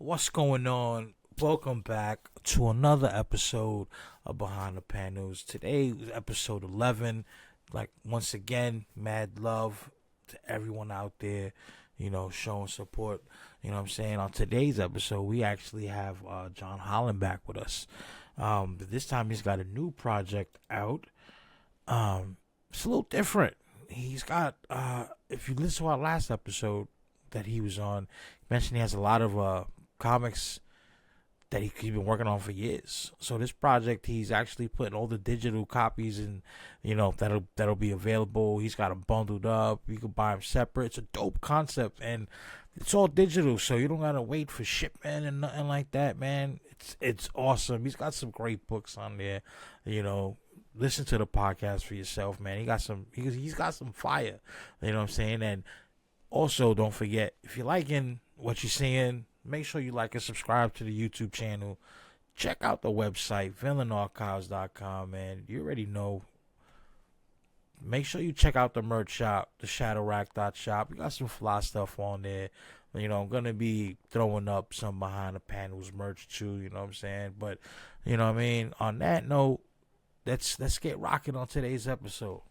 What's going on? Welcome back to another episode of Behind the Panels. Today is episode 11. Like, once again, mad love to everyone out there, showing support. You know what I'm saying? On today's episode, we actually have John Holland back with us. This time he's got a new project out. It's a little different. He's got, if you listen to our last episode that he was on, he mentioned he has a lot of comics that he's been working on for years. So this project, he's actually putting all the digital copies in, that'll be available. He's got them bundled up. You can buy them separate. It's a dope concept, and it's all digital, so you don't gotta wait for shipment and nothing like that, man. It's awesome. He's got some great books on there. Listen to the podcast for yourself, man. He's got some fire. You know what I'm saying? And also, don't forget, if you're liking what you're seeing, make sure you like and subscribe to the YouTube channel. Check out the website, villainarchives.com, man. You already know. Make sure you check out the merch shop, the shadowrack.shop. We got some fly stuff on there. I'm going to be throwing up some behind the panels merch too, you know what I'm saying? But, on that note, let's get rocking on today's episode.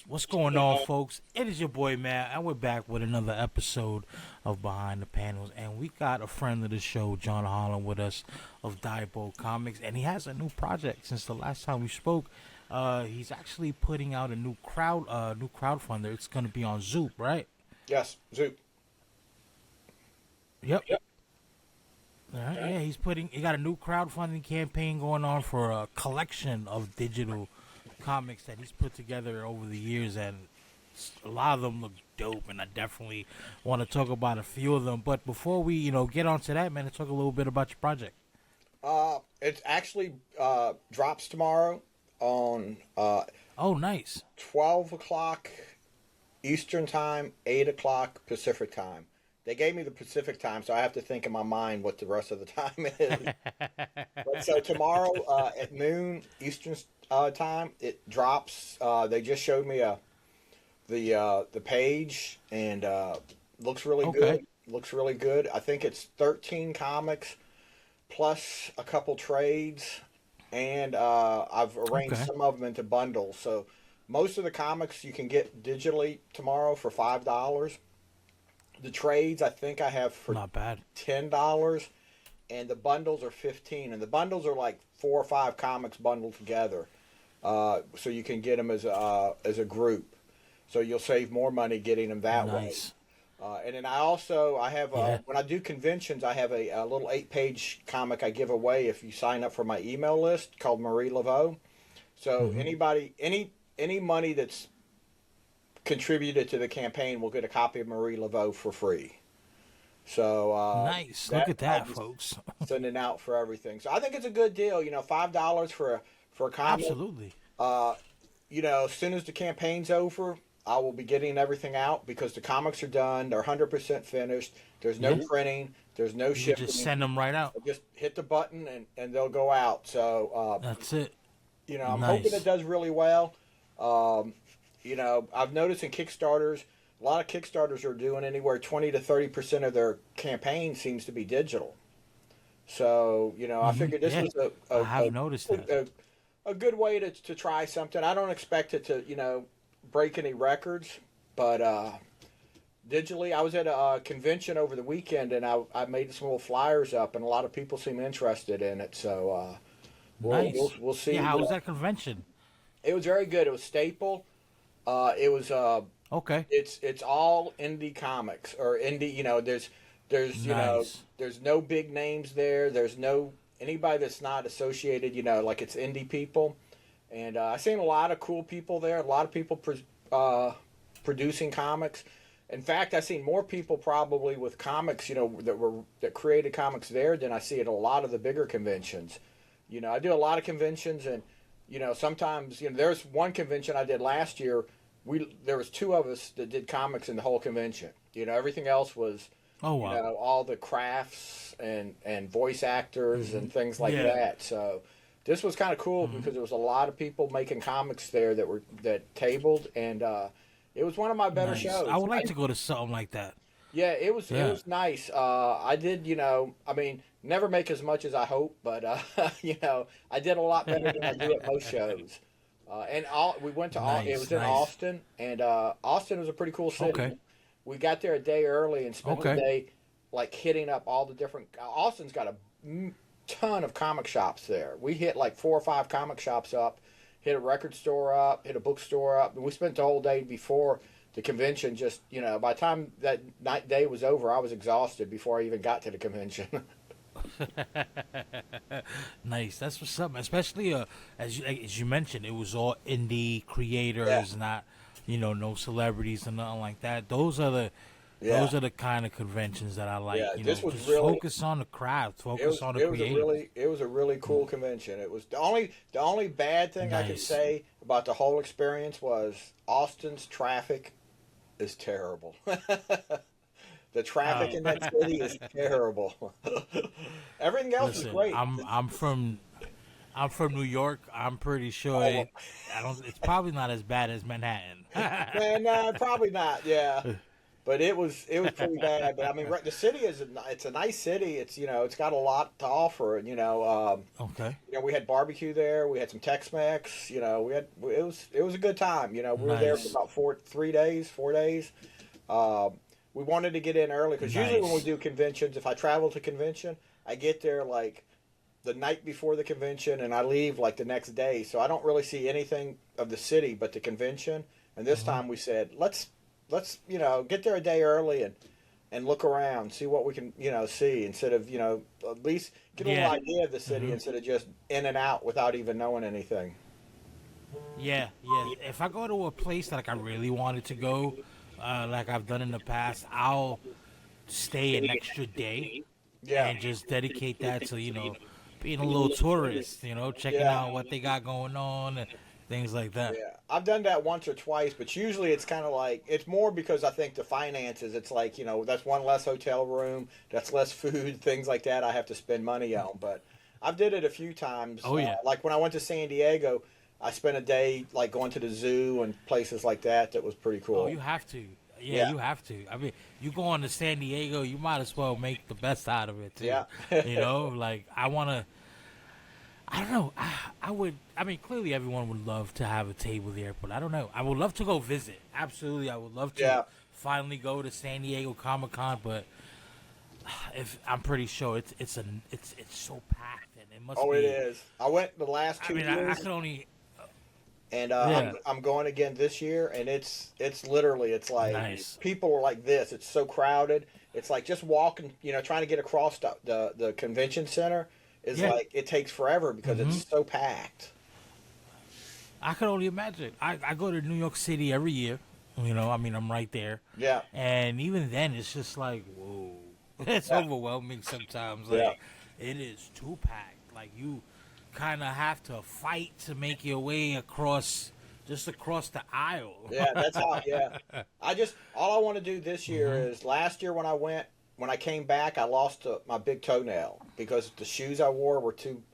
What's going on, folks? It is your boy, Matt, and we're back with another episode of Behind the Panels. And we got a friend of the show, John Holland, with us of Diabo Comics, and he has a new project. Since the last time we spoke, he's actually putting out a new crowdfunder. It's going to be on Zoop, right? Yes, Zoop. Yep. All right, yeah, he got a new crowdfunding campaign going on for a collection of digital comics that he's put together over the years, and a lot of them look dope, and I definitely want to talk about a few of them. But before we get onto that, man, let's talk a little bit about your project. It actually drops tomorrow on Nice, 12 o'clock Eastern time, 8 o'clock Pacific time. They gave me the Pacific time, so I have to think in my mind what the rest of the time is. But so tomorrow at noon Eastern time it drops. They just showed me the page, and looks really good. Looks really good. I think it's 13 comics plus a couple trades, and I've arranged some of them into bundles. So most of the comics you can get digitally tomorrow for $5. The trades I think I have for not bad, $10, and the bundles are $15. And the bundles are like 4 or 5 comics bundled together, so you can get them as a group. So you'll save more money getting them that way. And then I have when I do conventions, I have a little 8-page comic I give away if you sign up for my email list called Marie Laveau. So any money that's contributed to the campaign will get a copy of Marie Laveau for free. So nice. Look at that, folks. Sending out for everything. So I think it's a good deal. $5 for a comic. Absolutely. As soon as the campaign's over, I will be getting everything out because the comics are done. They're 100% finished. There's no printing. There's no shipping. Just send them right out. Just hit the button and they'll go out. So that's it. I'm hoping it does really well. I've noticed in Kickstarters, a lot of Kickstarters are doing anywhere 20 to 30% of their campaign seems to be digital. So, I figured this was I have noticed that. A good way to try something. I don't expect it to, break any records, but digitally. I was at a convention over the weekend, and I made some little flyers up, and a lot of people seem interested in it. So Nice. we'll see. Yeah, how was that convention? It was very good. It was Staple. It was Okay. it's all indie comics or indie. There's Nice. there's no big names there. There's no anybody that's not associated. Like it's indie people, and I seen a lot of cool people there. A lot of people producing comics. In fact, I seen more people probably with comics, that created comics there than I see at a lot of the bigger conventions. I do a lot of conventions, and sometimes there's one convention I did last year. There was two of us that did comics in the whole convention. Everything else was Oh wow. all the crafts and voice actors and things like Yeah. that. So this was kind of cool because there was a lot of people making comics there that tabled, and it was one of my better Nice. shows. I would like to go to something like that. Yeah, it was Yeah. nice. I did, I mean, never make as much as I hope, but I did a lot better than I do at most shows. We went to it Nice. was in Nice. Austin, and Austin was a pretty cool city. Okay. We got there a day early and spent the Okay. day like hitting up all the different. Austin's got a ton of comic shops there. We hit like 4 or 5 comic shops up, hit a record store up, hit a bookstore up, and we spent the whole day before the convention. Just by the time that day was over, I was exhausted before I even got to the convention. Nice. That's what's up, man. Especially as you mentioned, it was all indie Yeah, creators, not no celebrities or nothing like that. Those are the yeah, kind of conventions that I like. yeah. This was Just really focus on the craft, it focus was on the it was a creative. really it was a really cool convention. It was the only bad thing I could Nice. say about the whole experience was Austin's traffic is terrible. The traffic Oh, in that city is terrible. Everything else is listen, great. I'm from New York. I'm pretty sure Oh, I don't. It's probably not as bad as Manhattan. man, no, probably not. Yeah, but it was pretty bad. But I mean, the city it's a nice city. It's got a lot to offer. Okay. We had barbecue there. We had some Tex-Mex. It was a good time. We were there for Nice. about 3 days, 4 days. We wanted to get in early because usually when we Nice. do conventions, if I travel to convention, I get there like the night before the convention and I leave like the next day. So I don't really see anything of the city but the convention. And this time we said, let's get there a day early and look around, see what we can see instead of at least get a little Yeah. idea of the city instead of just in and out without even knowing anything. Yeah, yeah. If I go to a place that like I really wanted to go, like I've done in the past, I'll stay an extra day Yeah, and just dedicate that to being a little tourist, checking yeah. out what they got going on and things like that. Yeah, I've done that once or twice, but usually it's kind of like it's more because I think the finances. It's like that's one less hotel room, that's less food, things like that. I have to spend money on. But I've did it a few times. Oh yeah. Like when I went to San Diego, I spent a day like going to the zoo and places like that. That was pretty Oh, cool. you have to. Yeah, Yeah, you have to. I mean, you go on to San Diego, you might as well make the best out of it too. yeah, Like I want to. I don't know. I would. I mean, clearly everyone would love to have a table there, but I don't know. I would love to go visit. Absolutely, I would love yeah. to finally go to San Diego Comic Con. But if I'm pretty sure it's so packed and it must Oh, it be. is. I went the last I two mean, I years. could only. And Yeah. I'm going again this year, and it's literally it's like Nice. people are like this. It's so crowded. It's like just walking, trying to get across the convention center is Yeah. like it takes forever because it's so packed. I could only imagine. I go to New York City every year. I mean, I'm right there. Yeah, And even then, it's just like, whoa. It's yeah, overwhelming sometimes. yeah, Like, it is too packed. Like, you kind of have to fight to make your way across the aisle. yeah. That's how. Yeah, all I want to do this year is last year when I came back, I lost my big toenail because the shoes I wore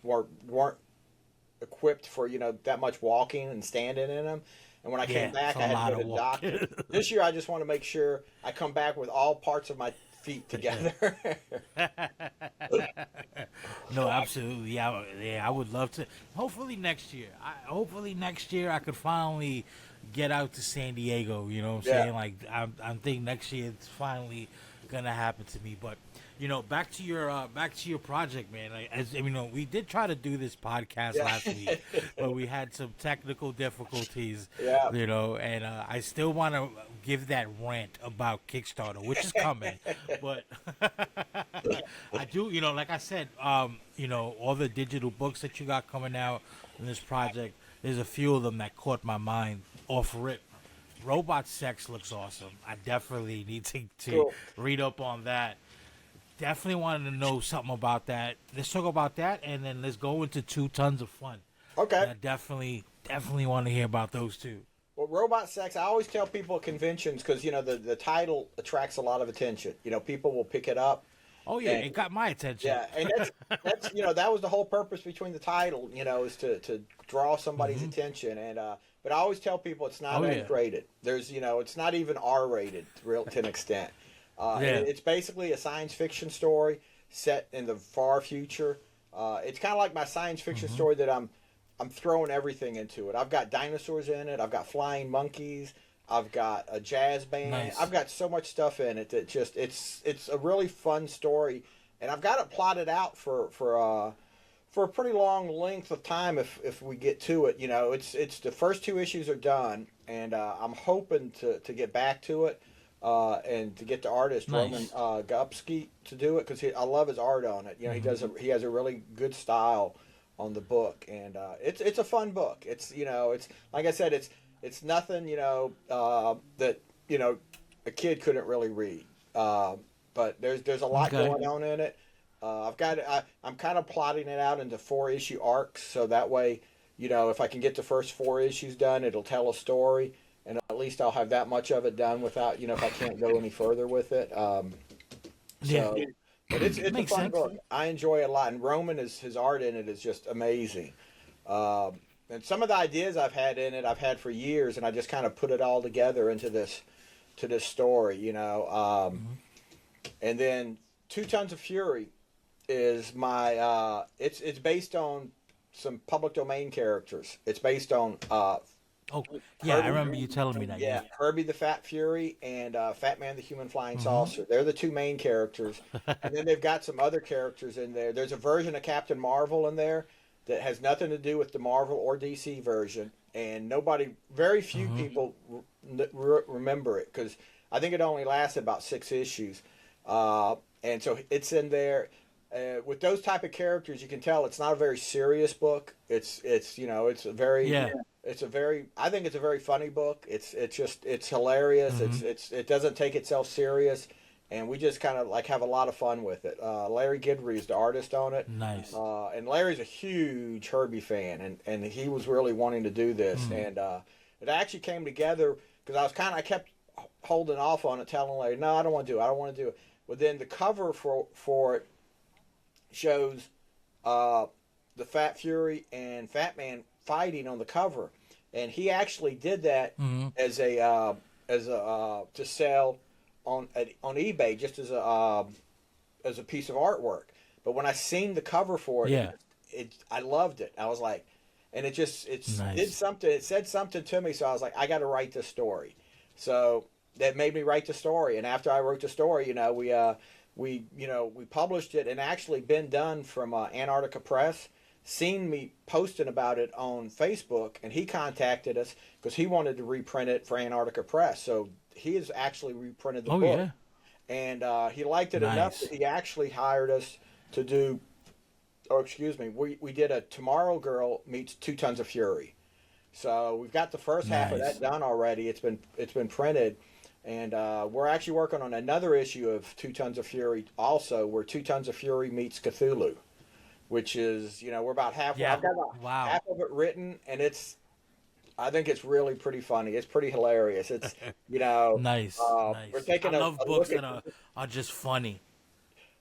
weren't equipped for that much walking and standing in them. And when I came Yeah, back, it's I a had lot to go of to the walk. doctor. This year, I just want to make sure I come back with all parts of my feet together. No, absolutely. Yeah, I would love to. Hopefully next year. Hopefully next year I could finally get out to San Diego. You know what I'm Yeah. saying? Like I'm thinking next year it's finally gonna happen to me. But back to your project, man. Like, as we did try to do this podcast Yeah. last week, but we had some technical difficulties. Yeah. And I still want to give that rant about Kickstarter, which is coming. But I do, like I said, all the digital books that you got coming out in this project. There's a few of them that caught my mind off rip. Robot Sex looks awesome. I definitely need to Cool. read up on that. Definitely wanted to know something about that. Let's talk about that, and then let's go into 2 Tons of Fun. Okay. And I definitely want to hear about those two. Well, Robot Sex, I always tell people at conventions, because, the title attracts a lot of attention. People will pick it up. Oh, yeah, it got my attention. Yeah, and that's that was the whole purpose between the title, is to draw somebody's attention. And but I always tell people it's not X-rated. There's, it's not even R-rated to an extent. And it's basically a science fiction story set in the far future. It's kind of like my science fiction story that I'm throwing everything into it. I've got dinosaurs in it. I've got flying monkeys. I've got a jazz band. Nice. I've got so much stuff in it that just it's a really fun story, and I've got it plotted out for a pretty long length of time if we get to it. It's the first 2 issues are done, and I'm hoping to get back to it and to get the artist Roman Gupsky to do it, because I love his art on it. He has a really good style on the book, and it's a fun book. It's it's like I said, it's nothing that a kid couldn't really read, but there's a lot going on in it. I'm kind of plotting it out into 4-issue arcs, so that way if I can get the first 4 issues done, it'll tell a story, and at least I'll have that much of it done without if I can't go any further with it. So, but it's a fun book. I enjoy it a lot, and Roman his art in it is just amazing. And some of the ideas I've had in it, I've had for years, and I just kind of put it all together into this story, And then 2 Tons of Fury is my. It's based on some public domain characters. It's based on. I remember you telling me that. Yeah, Herbie the Fat Fury and Fat Man the Human Flying Saucer. They're the 2 main characters, and then they've got some other characters in there. There's a version of Captain Marvel in there that has nothing to do with the Marvel or DC version, and very few people remember it, because I think it only lasted about 6 issues, and so it's in there. With those type of characters, you can tell it's not a very serious book. It's a very I think it's a very funny book. It's hilarious. It doesn't take itself serious. And we just kind of have a lot of fun with it. Larry Guidry is the artist on it. Nice. And Larry's a huge Herbie fan, and he was really wanting to do this. And it actually came together because I kept holding off on it, telling Larry, no, I don't want to do it. But then the cover for it shows the Fat Fury and Fat Man fighting on the cover, and he actually did that as a to sell on eBay, just as a piece of artwork. But when I seen the cover for it, I loved it. I was like, and it nice. Did something. It said something to me, so I was like, I got to write this story. So that made me write the story. And after I wrote the story, we published it, and actually Ben Dunn from Antarctica Press seen me posting about it on Facebook, and he contacted us because he wanted to reprint it for Antarctica Press. So he has actually reprinted the book. Yeah. And he liked it enough that he actually hired us to do, we did a Tomorrow Girl meets 2 Tons of Fury. So we've got the first half of that done already. It's been printed, and we're actually working on another issue of 2 Tons of Fury also, where 2 Tons of Fury meets Cthulhu, which is, we're about halfway. I've got about half of it written, and I think it's really pretty funny. It's pretty hilarious. It's, nice. We're taking I love books that are just funny.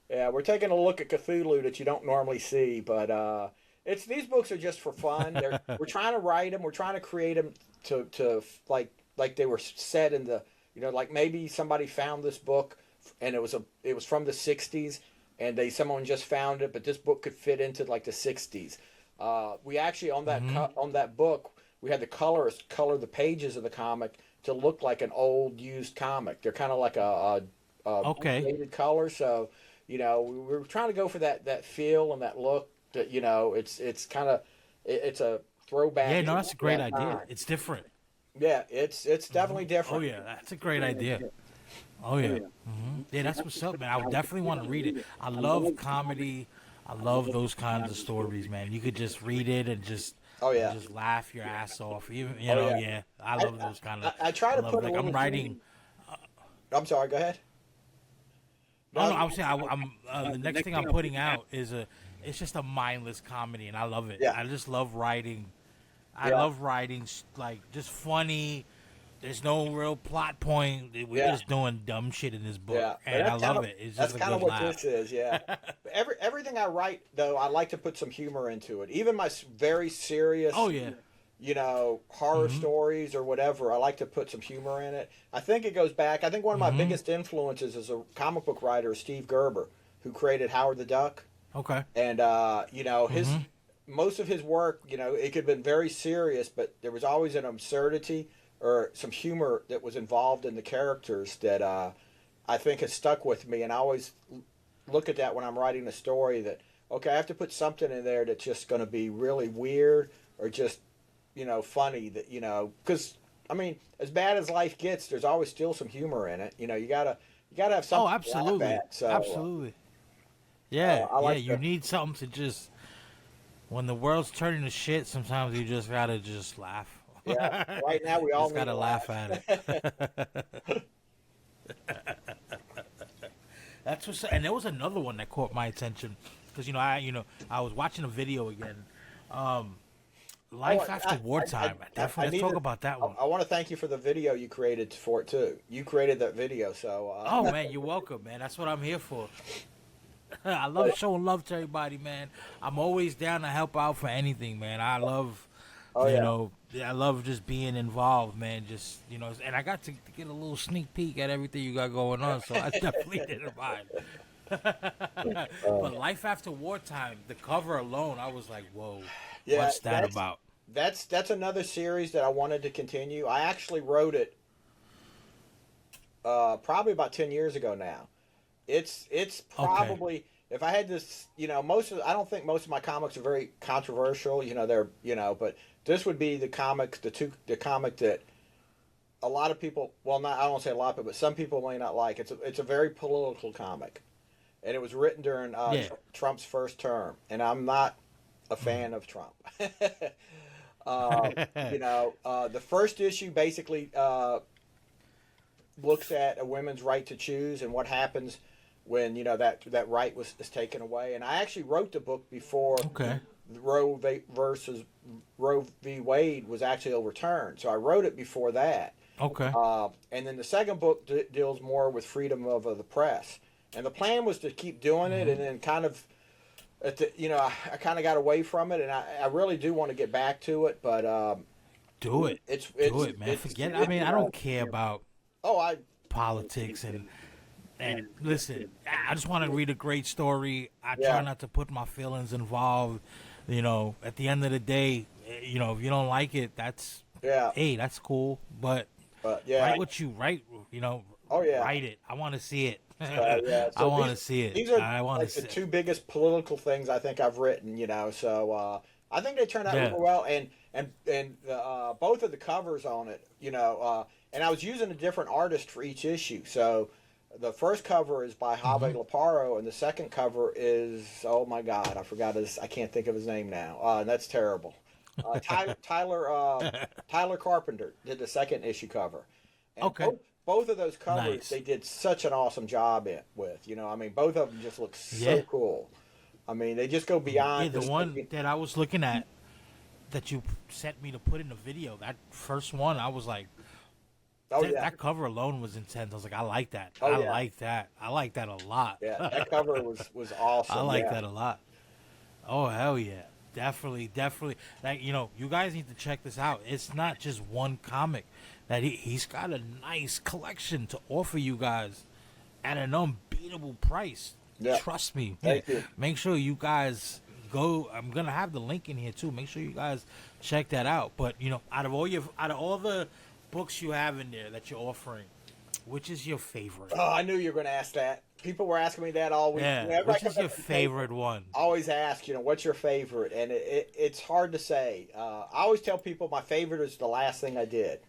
Yeah, we're taking a look at Cthulhu that you don't normally see, but these books are just for fun. We're trying to write them. We're trying to create them to like they were set in the, like maybe somebody found this book and it was from the 60s, and someone just found it, but this book could fit into like the 60s. We actually on that book, we had the colorist color the pages of the comic to look like an old used comic. They're kind of like a Okay. faded color. So, we were trying to go for that feel and that look that, it's kind of, it's a throwback Yeah, no, to that's a great that idea. time. It's different. Yeah, it's definitely Oh different. yeah, that's a great idea. Oh yeah. Yeah, that's what's up, man. I would definitely want to read it. I love comedy. I love those kinds of stories, man. You could just read it and just Oh yeah. laugh your ass off. Even Oh yeah. yeah. I I, love those kind of. I try I to love put a like I'm little. writing. I'm sorry. Go ahead. Oh no, No, I was saying I'm the next thing I'm putting out is it's just a mindless comedy, and I love it. yeah, I just love writing. I yeah, love writing like just funny. There's no real plot point. We're yeah, just doing dumb shit in this book, yeah. And and I love it. It's that's just a kind of good what laugh. this is. Yeah. But everything I write though, I like to put some humor into it. Even my very serious, Oh yeah. horror stories or whatever, I like to put some humor in it. I think it goes back. I think one of my biggest influences is a comic book writer, Steve Gerber, who created Howard the Duck. Okay. And his most of his work, it could have been very serious, but there was always an absurdity or some humor that was involved in the characters that I think has stuck with me. And I always look at that when I'm writing a story that, okay, I have to put something in there that's just going to be really weird or just, funny that, because I mean, as bad as life gets, there's always still some humor in it. You gotta have Oh, something to laugh absolutely. at. So Absolutely. Yeah. I Yeah. like You to. need something to just when the world's turning to shit. Sometimes you just gotta just laugh. Yeah, right now we all Just need gotta to laugh laugh. at it. That's what's. And there was another one that caught my attention because I was watching a video again. Life Oh, after wartime. Definitely, let's talk about that one. I want to thank you for the video you created for it too. You created that video, so Oh man, you're welcome, man. That's what I'm here for. I love showing love to everybody, man. I'm always down to help out for anything, man. I love, oh you yeah, know, I love just being involved, man. Just and I got to get a little sneak peek at everything you got going on, so I definitely didn't mind. But Life After Wartime, the cover alone, I was like, whoa, yeah. what's that about? That's another series that I wanted to continue. I actually wrote it probably about 10 years ago now. It's probably if I had this, I don't think most of my comics are very controversial. But this would be the comic that a lot of people, well, not I don't say a lot, but some people may not like. It's a very political comic, and it was written during Trump's first term, and I'm not a fan of Trump. The first issue basically looks at a women's right to choose and what happens when that right is taken away. And I actually wrote the book before Roe v. Wade was actually overturned, so I wrote it before that. Okay. And then the second book deals more with freedom of the press. And the plan was to keep doing it, and then kind of, I kind of got away from it, and I really do want to get back to it, but do it. Do it, man. Forget. I mean, I don't care about politics and listen. I just want to read a great story. I try not to put my feelings involved. At the end of the day, if you don't like it, that's hey, that's cool. But write what you write. Write it. I want to see it. So I want to see it. These are I want like to the see two biggest political things I think I've written. So I think they turned out really well, and both of the covers on it. And I was using a different artist for each issue. So the first cover is by Javier Laparo, and the second cover is, oh my God, I can't think of his name now. And that's terrible. Tyler Carpenter did the second issue cover. And both of those covers, they did such an awesome job with. Both of them just look so cool. I mean, they just go beyond. The one that I was looking at that you sent me to put in the video, that first one, I was like, that cover alone was intense. I was like, I like that. I like that. I like that a lot. Yeah, that cover was awesome. I like that a lot. Oh, hell yeah. Definitely. Like, you guys need to check this out. It's not just one comic. That he's got a nice collection to offer you guys at an unbeatable price. Yeah. Trust me. Thank you. Make sure you guys I'm gonna have the link in here too. Make sure you guys check that out. But out of all the books you have in there that you're offering, which is your favorite? Oh, I knew you were going to ask that. People were asking me that all week. Yeah, Whenever I which come is your back from paper, favorite one? I always ask, what's your favorite? And it's hard to say. I always tell people my favorite is the last thing I did,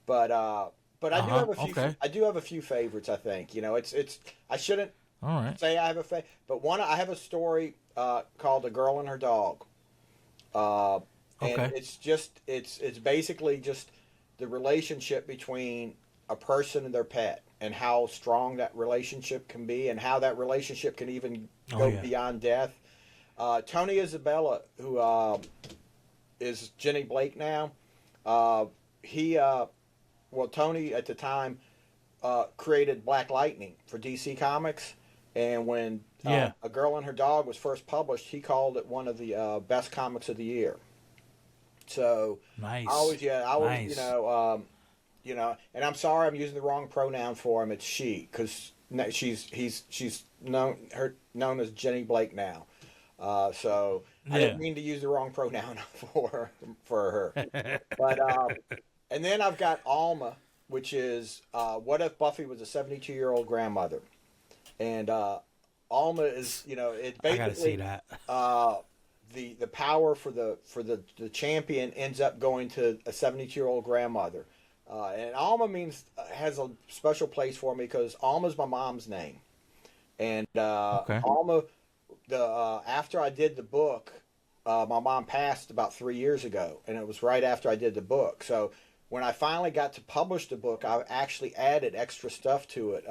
but I do have a few. Okay. I do have a few favorites. I think it's. I shouldn't All right. say I have a favorite, but I have a story called "A Girl and Her Dog," and Okay. it's basically just the relationship between a person and their pet, and how strong that relationship can be, and how that relationship can even go beyond death. Tony Isabella, who is Jenny Blake now, Tony at the time created Black Lightning for DC Comics, and when A Girl and Her Dog was first published, he called it one of the best comics of the year. So nice. nice. And I'm sorry I'm using the wrong pronoun for him. It's she, because she's known as Jenny Blake now. So I didn't mean to use the wrong pronoun for her. But and then I've got Alma, which is what if Buffy was a 72-year-old grandmother, and Alma is it basically I gotta see that. The power for the champion ends up going to a 72-year-old grandmother. And Alma has a special place for me because Alma's my mom's name. And Alma, after I did the book, my mom passed about 3 years ago, and it was right after I did the book. So when I finally got to publish the book, I actually added extra stuff to it.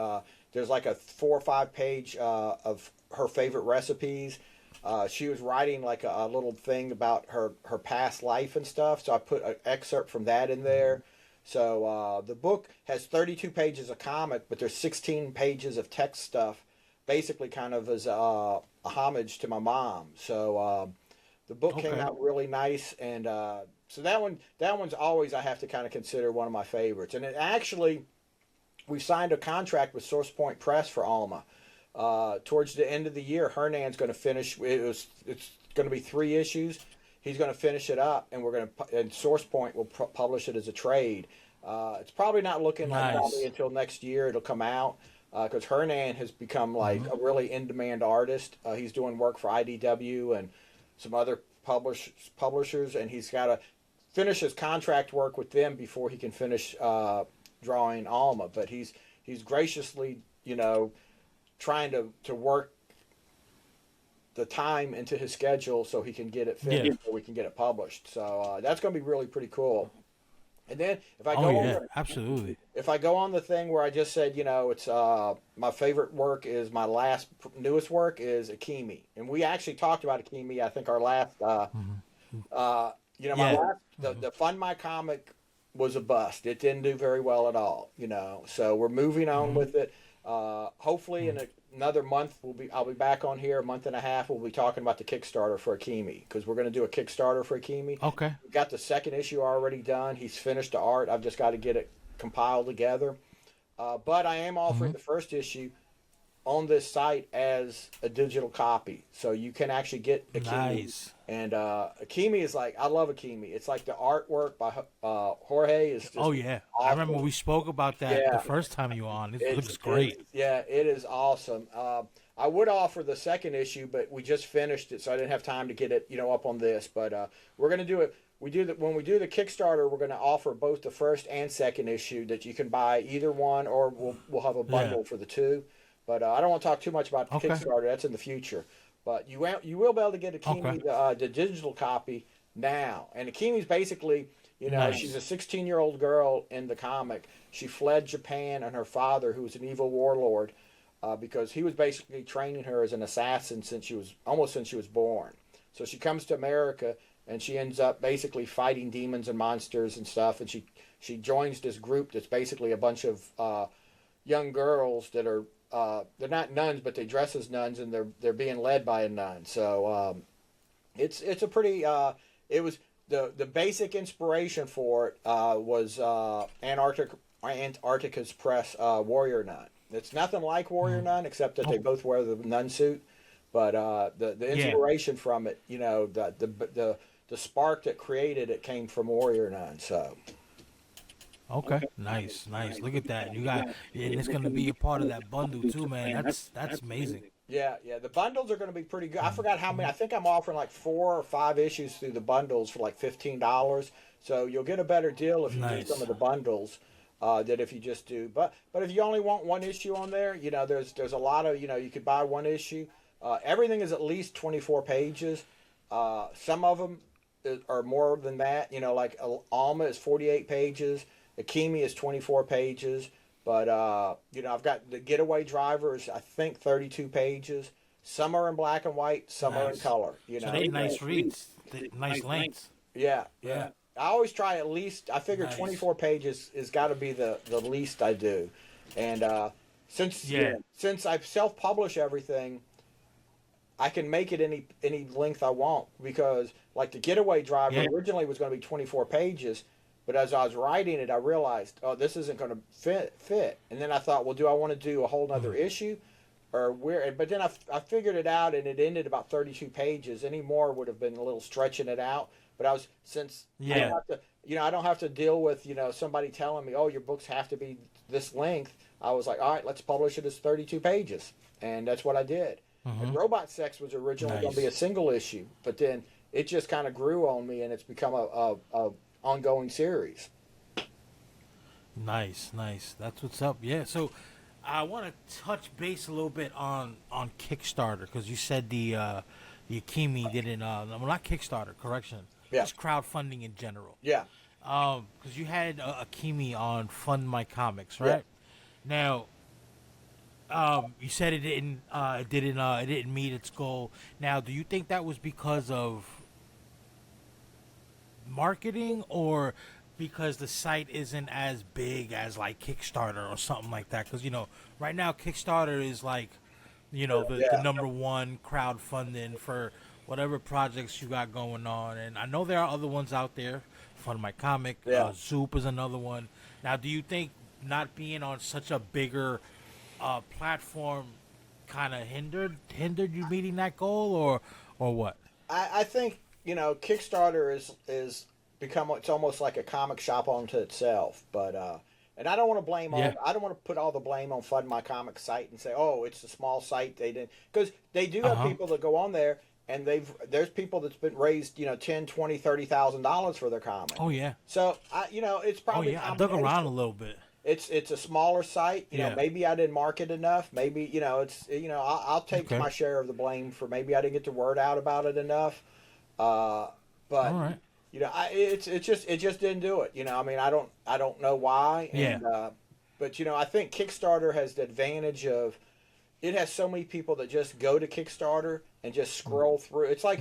There's like a 4 or 5 page of her favorite recipes. She was writing like a little thing about her past life and stuff, so I put an excerpt from that in there. So the book has 32 pages of comic, but there's 16 pages of text stuff, basically kind of as a homage to my mom. So the book came out really nice, and so that one's always, I have to kind of consider one of my favorites. And it actually, we signed a contract with Source Point Press for Alma. Towards the end of the year, Hernan's going to finish. It's going to be 3 issues. He's going to finish it up, and Source Point will publish it as a trade. It's probably not looking like probably until next year it'll come out, because Hernan has become like a really in-demand artist. He's doing work for IDW and some other publishers, and he's got to finish his contract work with them before he can finish drawing Alma. But he's graciously, trying to work the time into his schedule so he can get it finished, so we can get it published. So that's going to be really pretty cool. And then if I go absolutely. If I go on the thing where I just said, it's my favorite work is my newest work is Akimi, and we actually talked about Akimi. I think our last, the Fund My Comic was a bust. It didn't do very well at all, So we're moving on with it. Hopefully in another month I'll be back on here, a month and a half. We'll be talking about the Kickstarter for Akimi, because we're going to do a Kickstarter for Akimi. Okay. We've got the second issue already done. He's finished the art. I've just got to get it compiled together. But I am offering the first issue on this site as a digital copy, so you can actually get Akimi. Nice. And Akimi is like, I love Akimi. It's like the artwork by Jorge is just awesome. I remember we spoke about that the first time you were on. It looks great. It is awesome. I would offer the second issue, but we just finished it, so I didn't have time to get it, up on this. But we're going to do it. When we do the Kickstarter, we're going to offer both the first and second issue that you can buy either one, or we'll have a bundle for the two. But I don't want to talk too much about the Kickstarter. That's in the future. But you will be able to get Akimi, the digital copy now. And Akimi's basically, she's a 16-year-old girl in the comic. She fled Japan, and her father, who was an evil warlord, because he was basically training her as an assassin since she was born. So she comes to America, and she ends up basically fighting demons and monsters and stuff. And she joins this group that's basically a bunch of young girls that are they're not nuns, but they dress as nuns, and they're being led by a nun. So it's a pretty it was the basic inspiration for it was Antarctica's Press Warrior Nun. It's nothing like Warrior Nun, except that they both wear the nun suit. But the inspiration from it, the spark that created it came from Warrior Nun. So Okay, nice. Look at that. You got, and it's gonna be a part of that bundle too, man. That's amazing. yeah, the bundles are going to be pretty good. I forgot how many. Mm-hmm. I think I'm offering like 4 or 5 issues through the bundles for like $15. So you'll get a better deal if you do some Nice. of the bundles than if you just do. But if you only want one issue on there, there's a lot of you could buy one issue. Everything is at least 24 pages. Some of them are more than that. Like Alma is 48 pages. Akimi is 24 pages. But I've got the Getaway Drivers. I think 32 pages. Some are in black and white. Some are in Nice. color. So they nice reads, nice lengths. Yeah, Yeah. yeah. I always try at least. I figure Nice. 24 pages has got to be the least I do. And since Yeah. since I self publish everything, I can make it any length I want because like the Getaway Driver Yeah. originally was going to be 24 pages, but as I was writing it, I realized, oh, this isn't going to fit. And then I thought, well, do I want to do a whole nother issue, or where? But then I figured it out, and it ended about 32 pages. Any more would have been a little stretching it out. But I was since I don't Yeah. have to, I don't have to deal with somebody telling me, oh, your books have to be this length. I was like, all right, let's publish it as 32 pages, and that's what I did. And Robot Sex was originally going to be a Nice. single issue, but then it just kind of grew on me, and it's become a ongoing series. Nice. That's what's up. Yeah. So I want to touch base a little bit on Kickstarter because you said the Akimi didn't. Well, not Kickstarter. Correction. Yeah. Just crowdfunding in general. Yeah, Because you had Akimi on Fund My Comics, right? Now, you said it didn't meet its goal. Now, do you think that was because of marketing or because the site isn't as big as like Kickstarter or something like that? Because right now Kickstarter is like, the Yeah. number one crowdfunding for whatever projects you got going on. And I know there are other ones out there. Fund My Comic, Yeah. Zoop is another one. Now, do you think not being on such a bigger platform kind of hindered you meeting that goal, or what? I think Kickstarter is become it's almost like a comic shop onto itself. But and I don't want to blame Yeah. I don't want to put all the blame on Fund My Comic site and say, oh, it's a small site, they didn't, because they do have Uh-huh. people that go on there and there's people that's been raised 10, 20, $30,000 for their comic. Oh yeah. So it's Oh probably yeah. a I dug around a combination. little bit. It's a smaller site. Yeah. Maybe I didn't market enough. Maybe it's I'll take Okay. my share of the blame for maybe I didn't get the word out about it enough. But All right. it just didn't do it. I don't know why. Yeah. And, but I think Kickstarter has the advantage of it has so many people that just go to Kickstarter and just scroll through. It's like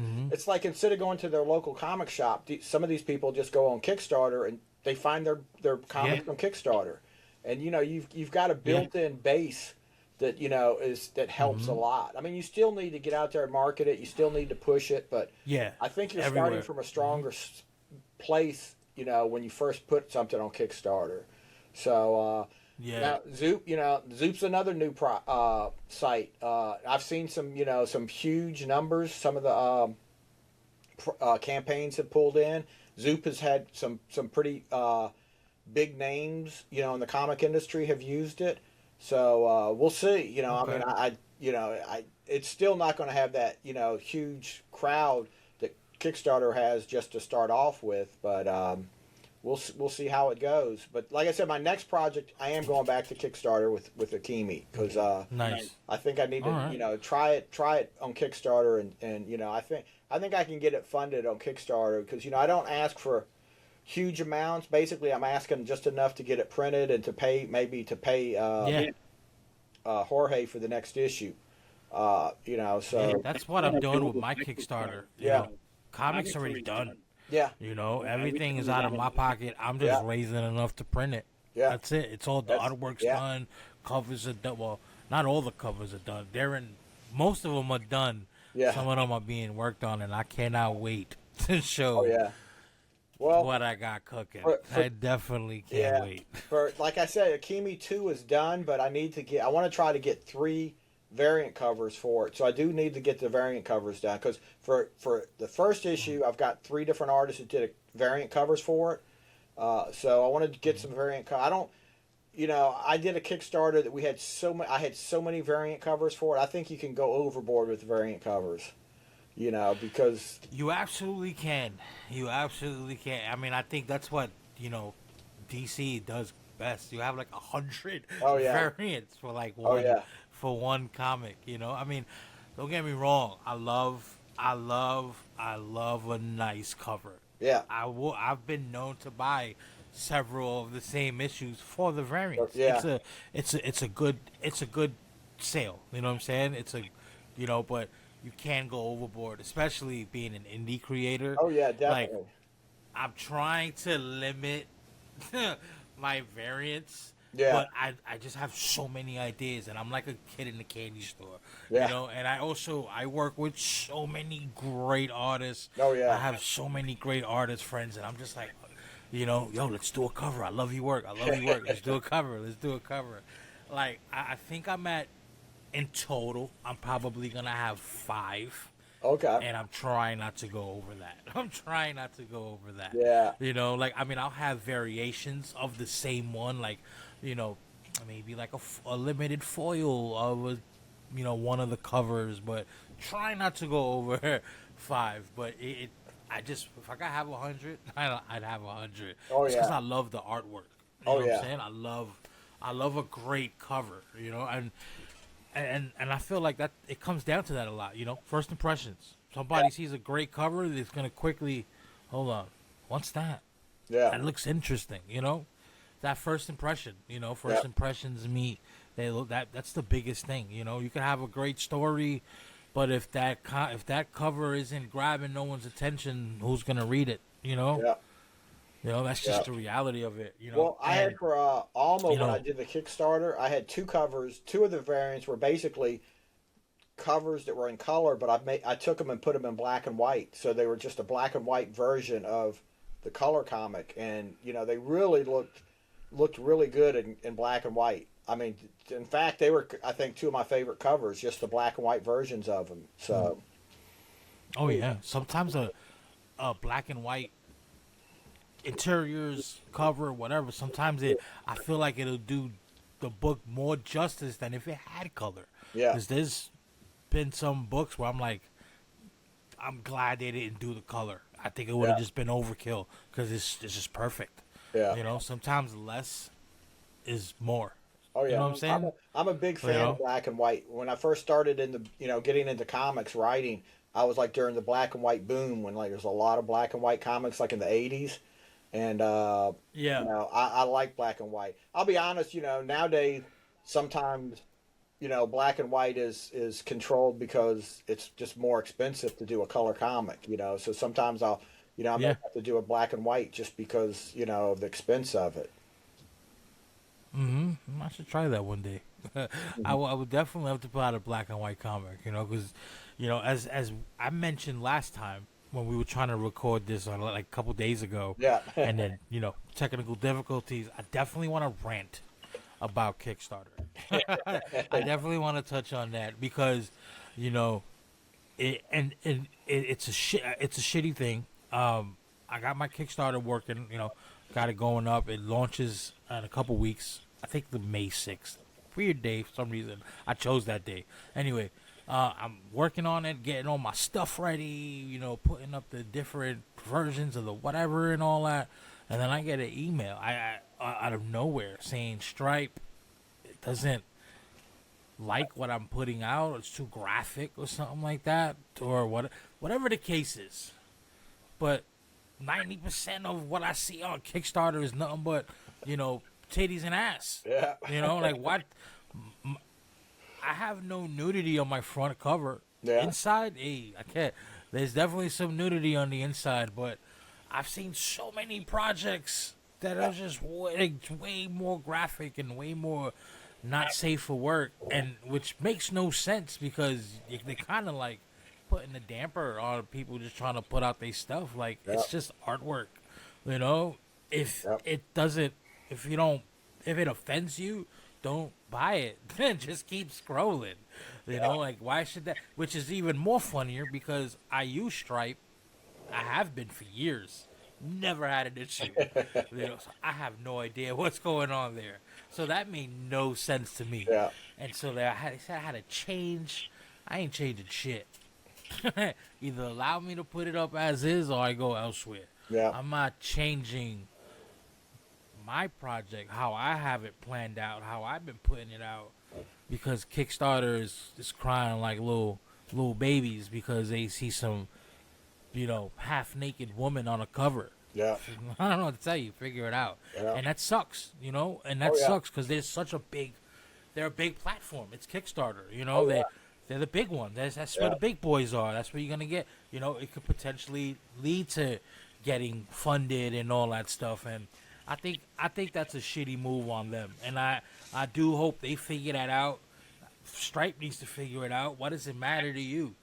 instead of going to their local comic shop, some of these people just go on Kickstarter and they find their comics Yeah. on Kickstarter, and you've got a built-in base that that helps a lot. I mean, you still need to get out there and market it. You still need to push it, but Yeah. I think you're Everywhere. starting from a stronger place. When you first put something on Kickstarter. So Yeah. now Zoop, Zoop's another new site. I've seen some huge numbers. Some of the campaigns have pulled in. Zoop has had some pretty big names, in the comic industry have used it. So we'll see. I Okay. mean, it's still not going to have that huge crowd that Kickstarter has just to start off with, but we'll see how it goes. But like I said, my next project, I am going back to Kickstarter with Akimi because Nice. I think I need to All right. try it on Kickstarter and I think I can get it funded on Kickstarter because I don't ask for huge amounts. Basically, I'm asking just enough to get it printed and to pay Yeah. Jorge for the next issue. So Yeah, that's what I'm doing with my Kickstarter. Yeah. Comics already done. yeah, Everything is out of my pocket. I'm just Yeah. raising enough to print it. yeah, That's it. It's all the That's- artwork's yeah. done. Covers are done. Well, not all the covers are done. Most of them are done. Yeah. Some of them are being worked on, and I cannot wait to show oh yeah. Well, what I got cooking. for- I definitely can't yeah. wait. For like I said, Akimi 2 is done, but I want to try to get 3 variant covers for it. So I do need to get the variant covers done because for the first issue, I've got 3 different artists that did variant covers for it. So I wanted to get some variant. I don't. I did a Kickstarter that we had I had so many variant covers for it. I think you can go overboard with variant covers. Because You absolutely can. You absolutely can. I mean, I think that's what DC does best. You have like 100 oh yeah, variants for like oh yeah, one comic. I mean, don't get me wrong. I love a nice cover. yeah, I've been known to buy several of the same issues for the variants. yeah. It's a good sale. You know what I'm saying? But you can go overboard, especially being an indie creator. Oh yeah, Like, definitely. I'm trying to limit my variants, Yeah, but I just have so many ideas, and I'm like a kid in the candy store, yeah. And I work with so many great artists. Oh yeah, I have so many great artist friends, and I'm just like, yo, let's do a cover. I love your work. I love your work. Let's do a cover. Let's do a cover. Like, I think in total, I'm probably gonna have 5. okay. And I'm trying not to go over that. I'm trying not to go over that. Yeah, Like, I mean, I'll have variations of the same one, like, you know, maybe like a limited foil of one of the covers, but try not to go over 5. But I just, if I could have 100, I'd have 100. Oh Just because yeah, I love the artwork. You oh know what yeah, I'm saying? I love a great cover, and I feel like that it comes down to that a lot, First impressions. yeah, Somebody sees a great cover, it's gonna quickly, hold on, what's that? yeah, That looks interesting, That first impression, yeah, first impressions meet. They look that's the biggest thing, You can have a great story, but if that cover isn't grabbing no one's attention, who's gonna read it? yeah, That's yeah. just the reality of it. Well, I had And for Alma you when I know, did the Kickstarter, I had 2 covers. 2 of the variants were basically covers that were in color, but I took them and put them in black and white, so they were just a black and white version of the color comic, and they really looked really good in black and white. I mean, in fact, they were I think 2 of my favorite covers, just the black and white versions of them. So oh yeah, sometimes a black and white interiors cover whatever, sometimes I feel like it'll do the book more justice than if it had color, yeah, because there's been some books where I'm like, I'm glad they didn't do the color. I think it would have yeah, just been overkill because it's just perfect. yeah. Sometimes less is more. Oh You know yeah, what I'm saying? I'm a big You fan of know? black and white. When I first started in the getting into comics writing, I was like during the black and white boom when like there's a lot of black and white comics like in the '80s, and Yeah. I like black and white. I'll be honest, nowadays sometimes black and white is controlled because it's just more expensive to do a color comic. So sometimes I may Yeah. have to do a black and white just because of the expense of it. I should try that one day. I would definitely have to put out a black and white comic, because, as I mentioned last time when we were trying to record this on like a couple days ago, Yeah, and then technical difficulties. I definitely want to rant about Kickstarter. I definitely want to touch on that because, it's a shitty thing. I got my Kickstarter working. Got it going up. It launches in a couple weeks. I think the May 6th. Weird day for some reason. I chose that day. Anyway, I'm working on it, getting all my stuff ready. Putting up the different versions of the whatever and all that. And then I get an email I out of nowhere saying Stripe it doesn't like what I'm putting out. It's too graphic or something like that, or whatever the case is. But 90% of what I see on Kickstarter is nothing but, titties and ass. yeah, Like what? I have no nudity on my front cover. yeah, Inside, I can't. There's definitely some nudity on the inside, but I've seen so many projects that are just way more graphic and way more not safe for work, and which makes no sense because they kind of like putting a damper on people just trying to put out their stuff. Like yeah, it's just artwork, If yeah, it doesn't, if it offends you, don't buy it. Just keep scrolling. You know, like why should that? Which is even more funnier because I use Stripe. I have been for years. Never had an issue. You know, so I have no idea what's going on there. So that made no sense to me. Yeah. And so they said I had to change. I ain't changing shit. Either allow me to put it up as is or I go elsewhere. Yeah. I'm not changing my project, how I have it planned out, how I've been putting it out, because Kickstarter is crying like little babies because they see some, half naked woman on a cover. Yeah. I don't know what to tell you. Figure it out. Yeah. And that sucks, and that sucks because they're a big platform. It's Kickstarter, they're the big one. That's where the big boys are. That's where you're gonna get. It could potentially lead to getting funded and all that stuff. And I think that's a shitty move on them. And I do hope they figure that out. Stripe needs to figure it out. What does it matter to you?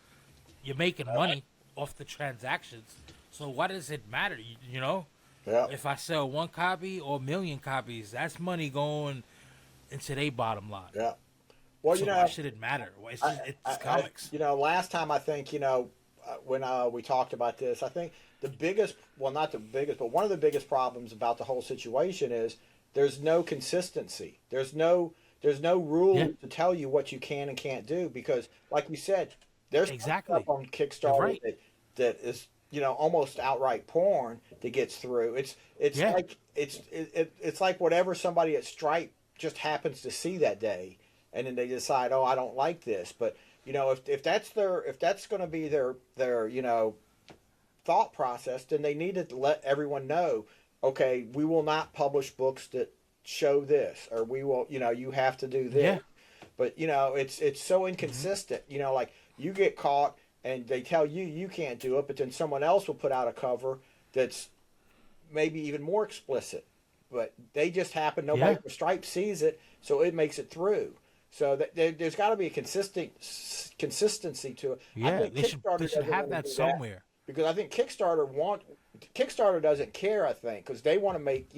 You're making money off the transactions. So what does it matter? Yeah. If I sell one copy or a million copies, that's money going into their bottom line. Yeah. Well, so why should it matter? It's comics. Last time I think, when we talked about this, I think the biggest, well, not the biggest, but one of the biggest problems about the whole situation is there's no consistency. There's no rule to tell you what you can and can't do because, like you said, there's stuff on Kickstarter that is, almost outright porn that gets through. It's like whatever somebody at Stripe just happens to see that day, and then they decide, oh, I don't like this. But if that's going to be their thought process, then they need to let everyone know, okay, we will not publish books that show this, or we will, you have to do this. Yeah. But it's so inconsistent. Like you get caught and they tell you can't do it, but then someone else will put out a cover that's maybe even more explicit. But they just happen, nobody from Stripe sees it, so it makes it through. So there's got to be a consistency to it. Yeah, they should have that somewhere. Because I think Kickstarter doesn't care, I think, because they want to make,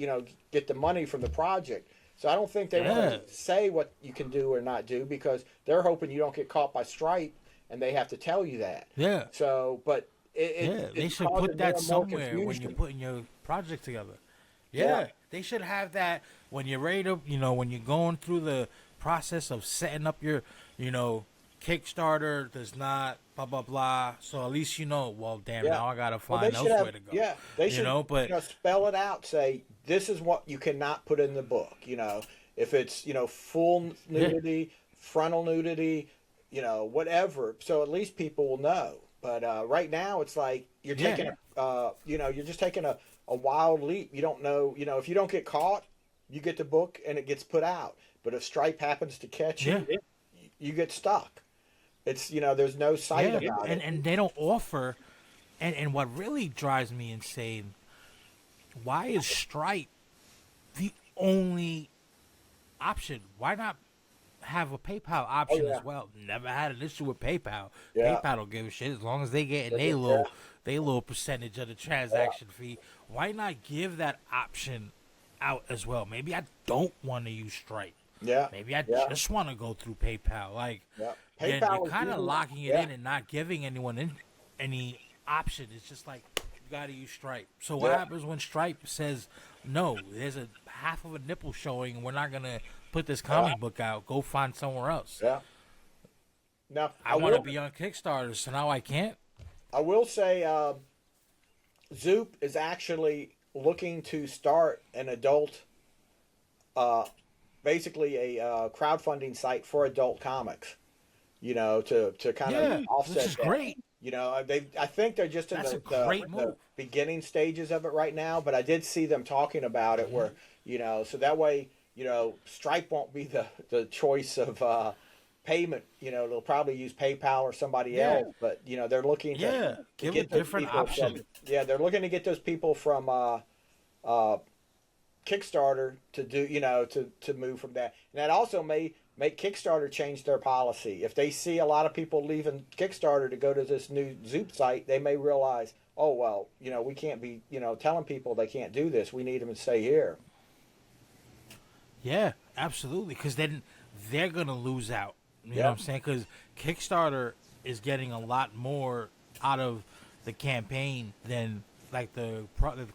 get the money from the project. So I don't think they want to say what you can do or not do because they're hoping you don't get caught by Stripe and they have to tell you that. Yeah. So, but they should put that somewhere when you're putting your project together. Yeah. They should have that when you're ready to, when you're going through the process of setting up your, Kickstarter does not blah blah blah. So at least well, damn, now I gotta find elsewhere to go. Yeah, they should spell it out. Say this is what you cannot put in the book. If it's full nudity, frontal nudity, whatever. So at least people will know. But right now it's like you're taking you're just taking a wild leap. You don't know. If you don't get caught, you get the book and it gets put out. But if Stripe happens to catch you, you get stuck. It's there's no sight about it, and they don't offer. And what really drives me insane, why is Stripe the only option? Why not have a PayPal option as well? Never had an issue with PayPal. PayPal don't give a shit as long as they get their little percentage of the transaction fee. Why not give that option out as well? Maybe I don't want to use Stripe. Yeah. Maybe I just want to go through PayPal. Like, you're kind of locking it in and not giving anyone any option. It's just like, you got to use Stripe. So what happens when Stripe says, no, there's a half of a nipple showing and we're not going to put this comic book out. Go find somewhere else. Yeah. Now, I want to be on Kickstarter, so now I can't. I will say Zoop is actually looking to start an adult basically a crowdfunding site for adult comics, to kind of offset which is that. Great. I think they're just in the beginning stages of it right now, but I did see them talking about it where, so that way, Stripe won't be the choice of payment. They'll probably use PayPal or somebody else, but, they're looking to give get a different option. They're looking to get those people from Kickstarter to do, to move from that. And that also may make Kickstarter change their policy. If they see a lot of people leaving Kickstarter to go to this new Zoop site, they may realize, oh, well, we can't be, telling people they can't do this. We need them to stay here. Yeah. absolutely, because then they're gonna lose out. You know Yeah. what I'm saying? Because Kickstarter is getting a lot more out of the campaign than like the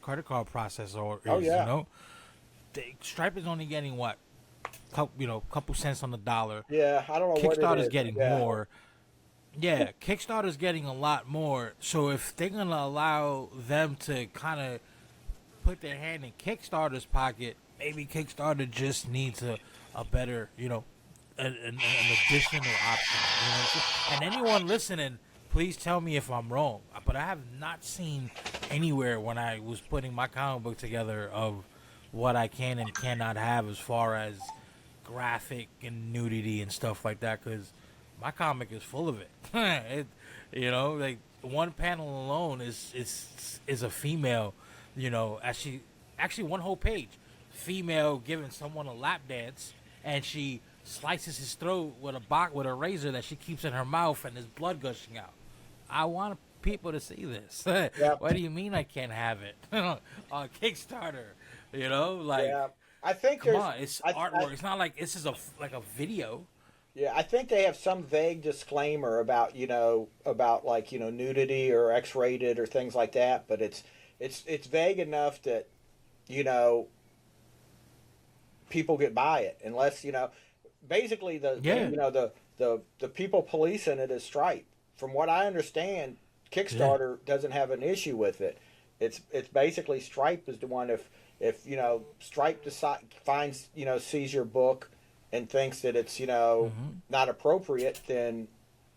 credit card processor Oh is. yeah. Stripe is only getting what, couple cents on the dollar. Yeah. I don't know what it Kickstarter's is. getting Yeah. more. Yeah, Kickstarter's getting a lot more. So if they're gonna allow them to kind of put their hand in Kickstarter's pocket, maybe Kickstarter just needs a better, an additional option. You know what I'm saying? And anyone listening, please tell me if I'm wrong. But I have not seen anywhere when I was putting my comic book together of what I can and cannot have as far as graphic and nudity and stuff like that, because my comic is full of it. Like one panel alone is a female, actually one whole page, female giving someone a lap dance, and she slices his throat with a razor that she keeps in her mouth, and there's blood gushing out. I want people to see this. Yep. What do you mean I can't have it on Kickstarter? Yeah. I think Come there's. on, it's I, artwork. It's not like this is a video. Yeah, I think they have some vague disclaimer about like nudity or X-rated or things like that, but it's vague enough that people get by it unless basically the people policing it is Stripe. From what I understand, Kickstarter doesn't have an issue with it. It's basically Stripe is the one if Stripe finds sees your book and thinks that it's not appropriate, then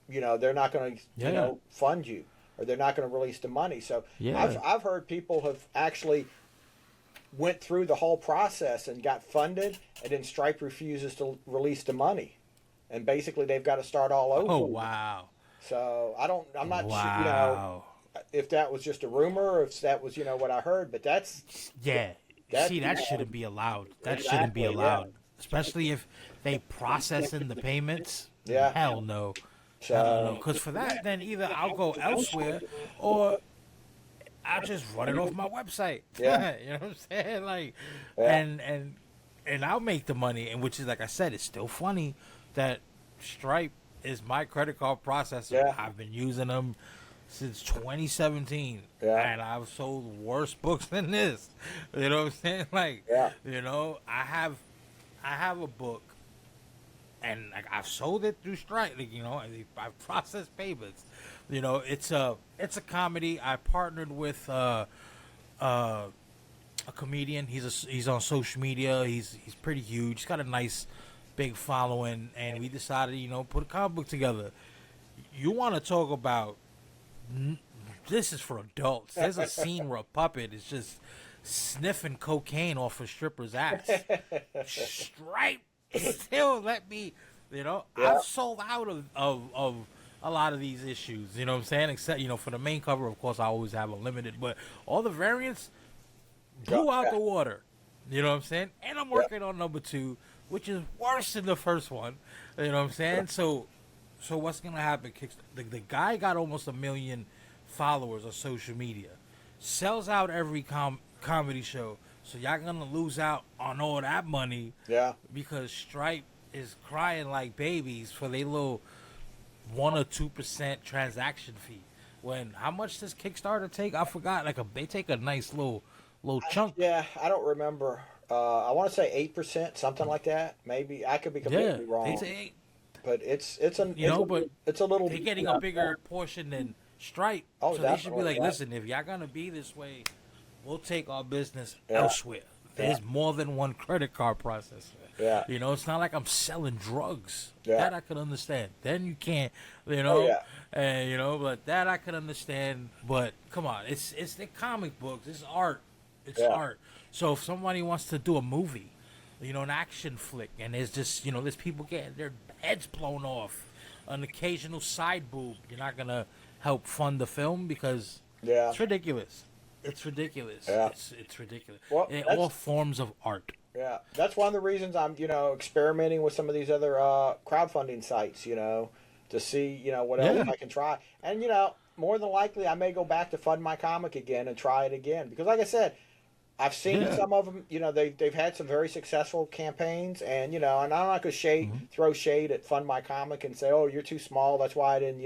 they're not going to fund you, or they're not going to release the money. So I've heard people have actually went through the whole process and got funded, and then Stripe refuses to release the money, and basically they've got to start all over. Oh wow! So I'm not wow. sure if that was just a rumor or if that was what I heard, but that's that shouldn't be allowed. That shouldn't be allowed. Especially if they processing the payments. Yeah. Hell no. So, because for that, then either I'll go elsewhere or I'll just run it off my website. Yeah. You know what I'm saying? Like, Yeah. and I'll make the money. And which is, like I said, it's still funny that Stripe is my credit card processor. Yeah. I've been using them since 2017, Yeah. and I've sold worse books than this. You know what I'm saying? Like, Yeah. I have a book, and like I've sold it through Stripe. Like, I've processed payments. It's a comedy. I partnered with a comedian. He's on social media. He's pretty huge. He's got a nice big following, and we decided put a comic book together. You want to talk about? This is for adults. There's a scene where a puppet is just sniffing cocaine off a stripper's ass. Stripe still let me, I've sold out of a lot of these issues, you know what I'm saying? Except, for the main cover, of course, I always have a limited, but all the variants blew out the water, you know what I'm saying? And I'm working on number 2, which is worse than the first one, you know what I'm saying? So what's going to happen? The guy got almost 1 million followers on social media, sells out every comedy show, so y'all gonna lose out on all that money. Yeah. Because Stripe is crying like babies for their little 1 or 2% transaction fee. When how much does Kickstarter take? I forgot. They take a nice little chunk. Yeah, I don't remember. I want to say 8%, something like that. Maybe I could be completely wrong. They say 8. But it's a little. They're getting a bigger portion than Stripe. Oh, so they should be like, yeah. listen, if y'all gonna be this way, we'll take our business elsewhere. There's more than one credit card processor. Yeah. It's not like I'm selling drugs. Yeah. That I could understand. Then you can't, and but that I could understand. But come on, it's the comic books. It's art. It's art. So if somebody wants to do a movie, an action flick, and there's just, there's people getting their heads blown off, an occasional side boob, you're not gonna help fund the film because it's ridiculous. It's ridiculous. Yeah. It's ridiculous. Well, in all forms of art. Yeah, that's one of the reasons I'm, experimenting with some of these other crowdfunding sites, to see, what else I can try. And, more than likely I may go back to fund my comic again and try it again. Because like I said, I've seen Yeah. some of them. They've had some very successful campaigns, and and I'm not gonna Mhm. throw shade at Fund My Comic and say, oh, you're too small. That's why I didn't.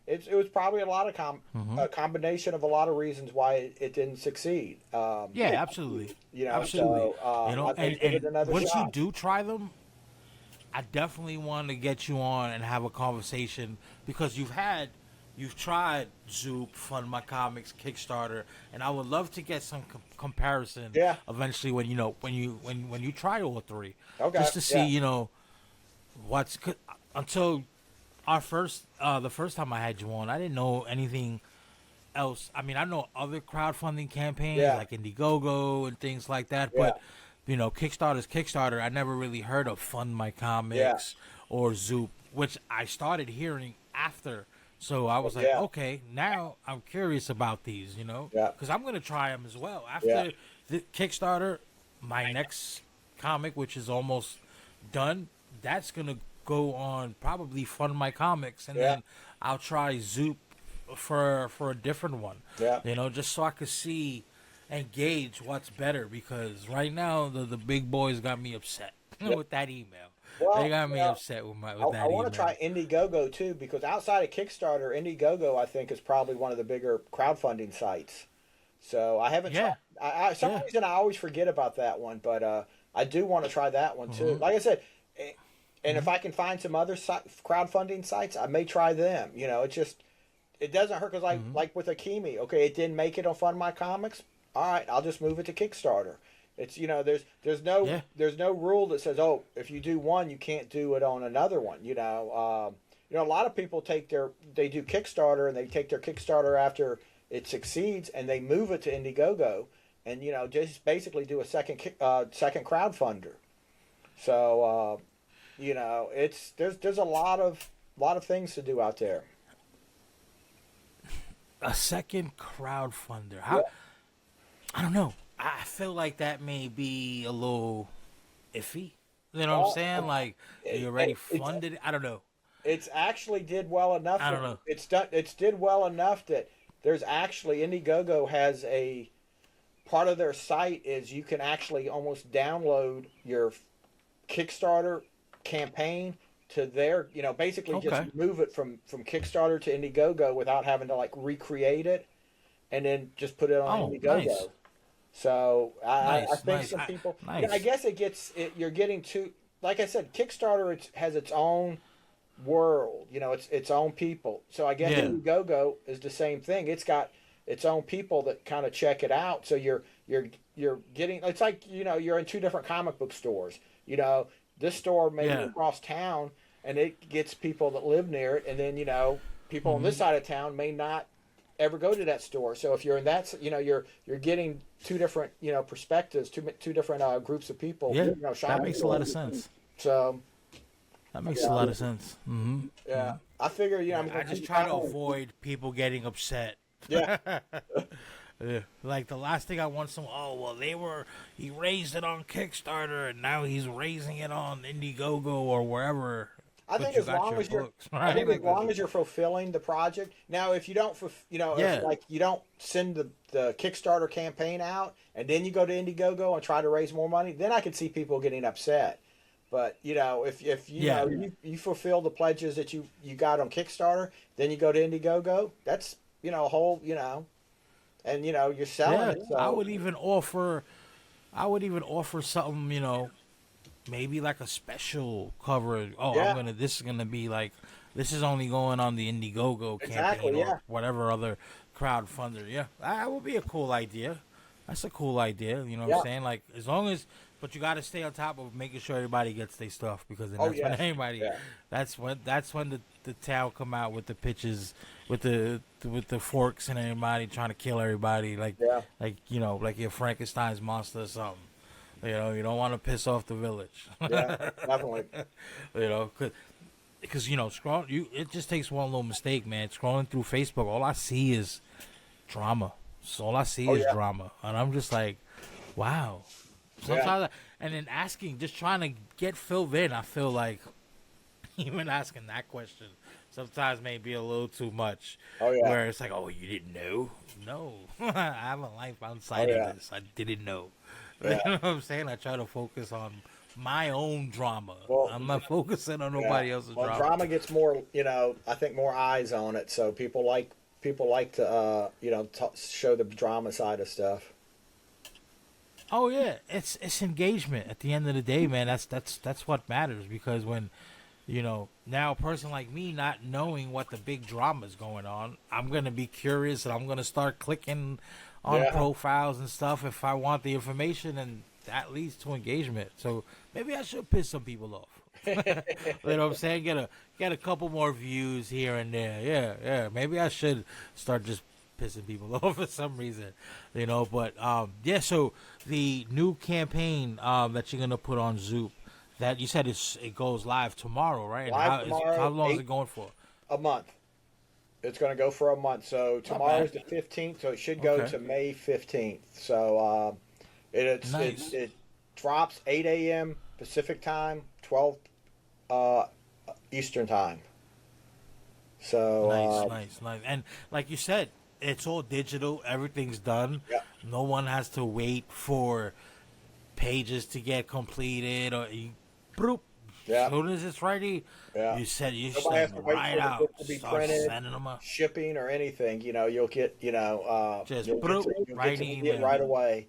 It was probably a lot of Mhm. a combination of a lot of reasons why it didn't succeed. Yeah, absolutely. Absolutely. So I may give it And another once you shot. do try them, I definitely want to get you on and have a conversation because you've tried Zoop, Fund My Comics, Kickstarter, and I would love to get some comparison Yeah. eventually when you try all three, Okay. just to see Yeah. what's until our first the first time I had you on, I didn't know anything else. I mean, I know other crowdfunding campaigns Yeah. like Indiegogo and things like that, Yeah. but Kickstarter's Kickstarter. I never really heard of Fund My Yeah. Comics or Zoop, which I started hearing after. So I was like, Yeah. okay, now I'm curious about these, Yeah. because I'm gonna try them as well. Yeah. After the Kickstarter, my next comic, which is almost done, that's gonna go on probably Fund My Comics, and Yeah. then I'll try Zoop for a different one. Yeah. Just so I could see and gauge what's better because right now the big boys got me upset Yeah. with that email. They Well, got me upset with I that want to try email. Indiegogo too because outside of Kickstarter, Indiegogo I think is probably one of the bigger crowdfunding sites. So I haven't tried. Yeah, Some yeah. reason I always forget about that one, but I do want to try that one too. Hmm. Like I said, and if Hmm. I can find some other crowdfunding sites, I may try them. It doesn't hurt because Hmm. like with Akimi, okay, it didn't make it on Fund My Comics. All right, I'll just move it to Kickstarter. It's Yeah. there's no rule that says, oh, if you do one, you can't do it on another one. A lot of people they do Kickstarter and they take their Kickstarter after it succeeds and they move it to Indiegogo and just basically do a second crowdfunder. So there's a lot of things to do out there. A second crowdfunder. Yeah. I don't know. I feel like that may be a little iffy. You know what I'm Well, saying? Like you already funded it. I don't know. it's actually did well enough. I don't know. It's did well enough that there's actually Indiegogo has a part of their site is you can actually almost download your Kickstarter campaign to their basically Okay. just move it from Kickstarter to Indiegogo without having to like recreate it and then just put it on Oh, Indiegogo. nice. So I Nice, think nice. some people. Nice. I guess you're getting too. Like I said, Kickstarter has its own world. It's its own people. So I guess Yeah. Indiegogo is the same thing. It's got its own people that kind of check it out. So you're getting. It's like you're in two different comic book stores. This store may be Yeah. across town, and it gets people that live near it, and then people on this side of town may not ever go to that store. So if you're in that, you're getting two different perspectives, two different groups of people. Yeah. That shopping makes a lot of stores. sense. So That makes a lot of sense. yeah, I figure I'm I gonna just keep try to trying. avoid people getting upset. Yeah, Yeah. Like the last thing I want he raised it on Kickstarter and now he's raising it on Indiegogo or wherever. I But think you as got long your as you're, books, I think right? as long as you're fulfilling the project. Now, if you don't, Yeah. if like you don't send the Kickstarter campaign out and then you go to Indiegogo and try to raise more money, then I can see people getting upset. But if Yeah. you fulfill the pledges that you got on Kickstarter, then you go to Indiegogo. That's a whole and you're selling Yeah, it. So I would even offer something, maybe like a special cover. Oh, Yeah. this is only going on the Indiegogo Exactly, campaign yeah. or whatever other crowdfunder. Yeah, that would be a cool idea. That's a cool idea. You know what Yeah. I'm saying? Like as long as, but you got to stay on top of making sure everybody gets their stuff because then Oh, that's when yes. everybody. Yeah. That's when the town come out with the pitches with the forks and everybody trying to kill everybody Yeah. like your Frankenstein's monster or something. You don't want to piss off the village. Yeah, definitely. Because it just takes one little mistake, man. Scrolling through Facebook, all I see is drama. So all I see Oh, is yeah. drama, and I'm just like, wow. Sometimes, and then just trying to get filled in. I feel like even asking that question sometimes may be a little too much. Oh yeah. Where it's like, oh, you didn't know? No, I have a life Oh outside of yeah. this. I didn't know. You Yeah. know what I'm saying? I try to focus on my own drama. Well, I'm not focusing on yeah. nobody else's Well, drama. drama gets more, I think more eyes on it, so people like to, show the drama side of stuff. Oh yeah, it's engagement. At the end of the day, man, that's what matters. Because when now a person like me not knowing what the big drama is going on, I'm gonna be curious and I'm gonna start clicking on Yeah. profiles and stuff if I want the information, and that leads to engagement. So maybe I should piss some people off. You know what I'm saying? Get a couple more views here and there. Yeah, yeah. Maybe I should start just pissing people off for some reason. But yeah. So the new campaign that you're gonna put on Zoop, that you said it goes live tomorrow, right? And Live how tomorrow, long is it going for? a month. It's going to go for a month. So Not tomorrow is bad. the 15th, so it should go Okay. to May 15th. So Nice. it drops 8 a.m. Pacific time, 12 uh, Eastern time. So Nice. And like you said, it's all digital. Everything's done. yeah, No one has to wait for pages to get completed, or bloop. yeah, As soon as it's ready, yeah. you Nobody has send to wait right for the out. book to be Start printed, sending them up. shipping or anything. You'll get Just you'll get bloop, you'll right get to in see it email. right away.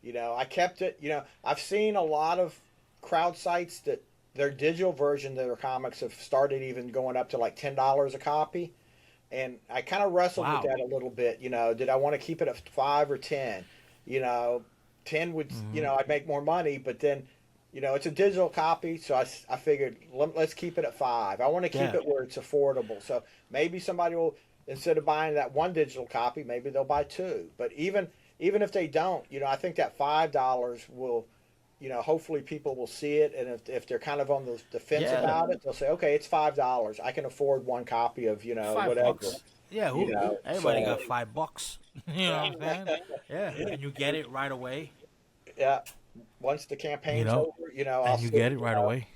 I kept it. I've seen a lot of crowd sites that their digital version of their comics have started even going up to like $10 a copy, and I kind of wrestled with Wow. that a little bit. Did I want to keep it at 5 or 10? 10 would, Hmm. I'd make more money, but then, it's a digital copy, so I figured let's keep it at 5. I want to keep Yeah. it where it's affordable. So maybe somebody will, instead of buying that one digital copy, maybe they'll buy two. But even if they don't, I think that $5 will, hopefully people will see it, and if they're kind of on the fence Yeah. about it, they'll say, okay, it's $5. I can afford one copy of, Five whatever. bucks. Yeah, everybody So got $5. You know what I'm saying? Yeah, and you get it right away. yeah, once the You campaign's know, over, I'll and you see, get it right away.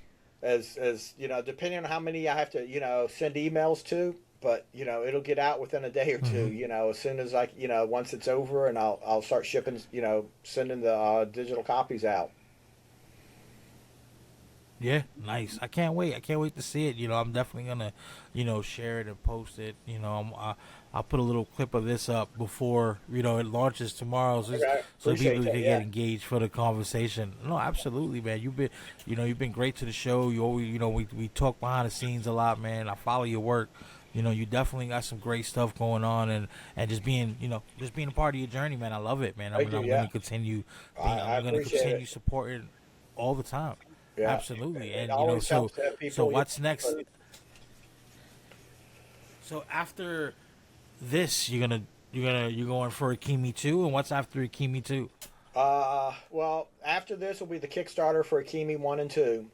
as depending on how many I have to, send emails to, but it'll get out within a day or two. Hmm. As soon as once it's over, and I'll start shipping, sending the digital copies out. Yeah, nice. I can't wait. I can't wait to see it. I'm definitely gonna, share it and post it. I'll put a little clip of this up before it launches tomorrow, Okay, so appreciate people that. can Yeah, get engaged for the conversation. No, absolutely, man. You've been great to the show. You always, we talk behind the scenes a lot, man. I follow your work. You definitely got some great stuff going on, and just being a part of your journey, man. I love it, man. I do. I'm Yeah, gonna continue I I'm gonna appreciate continue it. supporting all the time. Yeah, Absolutely. it And always so helps to have so people. what's next? So after this, you're going for Akimi 2, and what's after Akimi 2? Well, after this will be the Kickstarter for Akimi 1 and 2.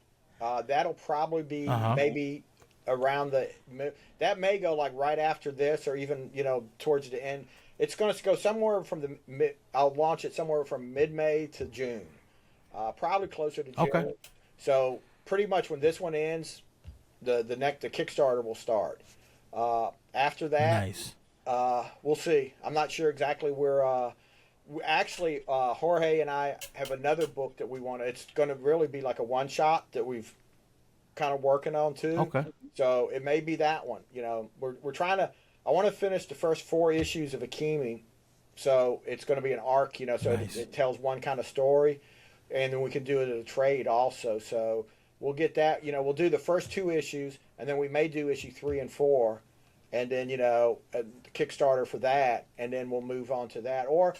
That'll probably be Uh-huh. maybe around that may go like right after this, or even towards the end. It's going to go somewhere from the mid. I'll launch it somewhere from mid-May to June, probably closer to June. Okay. So pretty much when this one ends, the Kickstarter will start. After that, Nice. we'll see. I'm not sure exactly where. Actually, Jorge and I have another book that we want to. It's going to really be like a one shot that we've kind of working on too. Okay. So it may be that one. We're trying to. I want to finish the first 4 issues of Akimi, so it's going to be an arc. So Nice. it tells one kind of story, and then we can do it as a trade also. So we'll get that. We'll do the first 2 issues, and then we may do issue 3 and 4. And then a Kickstarter for that, and then we'll move on to that. Or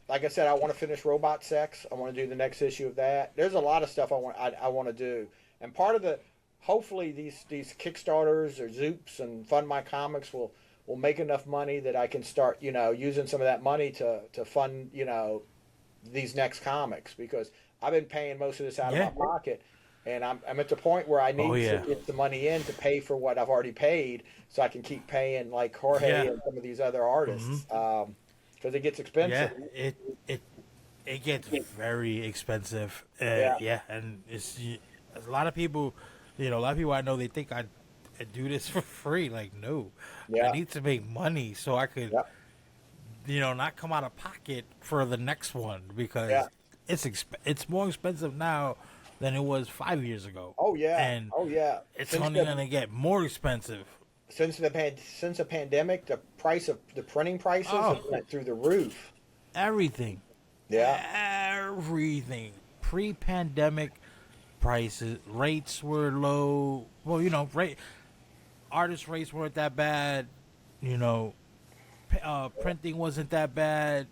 like I said, I want to finish Robot Sex. I want to do the next issue of that. There's a lot of stuff I want to do, and part of hopefully these Kickstarters or Zoops and Fund My Comics will make enough money that I can start using some of that money to fund these next comics, because I've been paying most of this out Yeah. of my pocket. And I'm at the point where I need Oh yeah. to get the money in to pay for what I've already paid, so I can keep paying like Jorge Yeah. and some of these other artists, because it gets expensive. Yeah. It gets very expensive. Yeah. Yeah. And a lot of people, a lot of people I know, they think and do this for free. Like, no, I Yeah. need to make money so I could, Yeah. not come out of pocket for the next one Yeah. because it's more expensive now than it was 5 years ago, Oh yeah. and Oh yeah. it's only gonna get more expensive. Since the pandemic, the price of the printing prices have Oh, went through the roof. everything, Yeah. everything. Pre-pandemic prices rates were low. Well, rate artist rates weren't that bad. You know, printing wasn't that bad.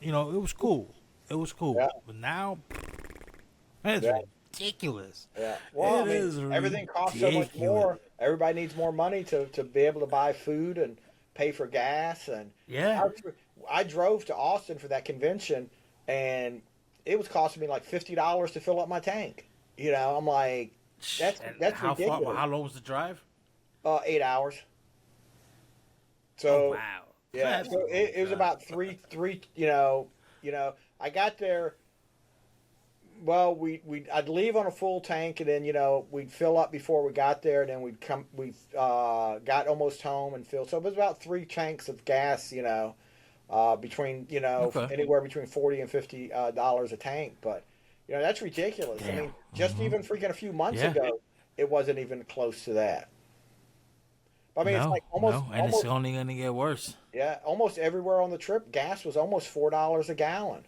It was cool. It was cool. Yeah. But now it's Yeah. ridiculous. Yeah. Well, I It mean, is everything costs so much ridiculous. more. Everybody needs more money to be able to buy food and pay for gas. And Yeah. I, I drove to Austin for that convention, and it was costing me like $50 to fill up my tank. I'm like, And that's how far? ridiculous. How long was the drive? 8 hours. Oh So wow. yeah, That's a so long it was drive. about three. I got there. Well, I'd leave on a full tank, and then we'd fill up before we got there. And then got almost home and filled. So it was about 3 tanks of gas. Between Okay. anywhere between $40 and $50 a tank. But that's ridiculous. I Damn. mean, just even freaking a few months Yeah. ago, it wasn't even close to that. I mean, it's No, like almost, no, and it's almost, only gonna get worse. yeah, almost everywhere on the trip, gas was almost $4 a gallon.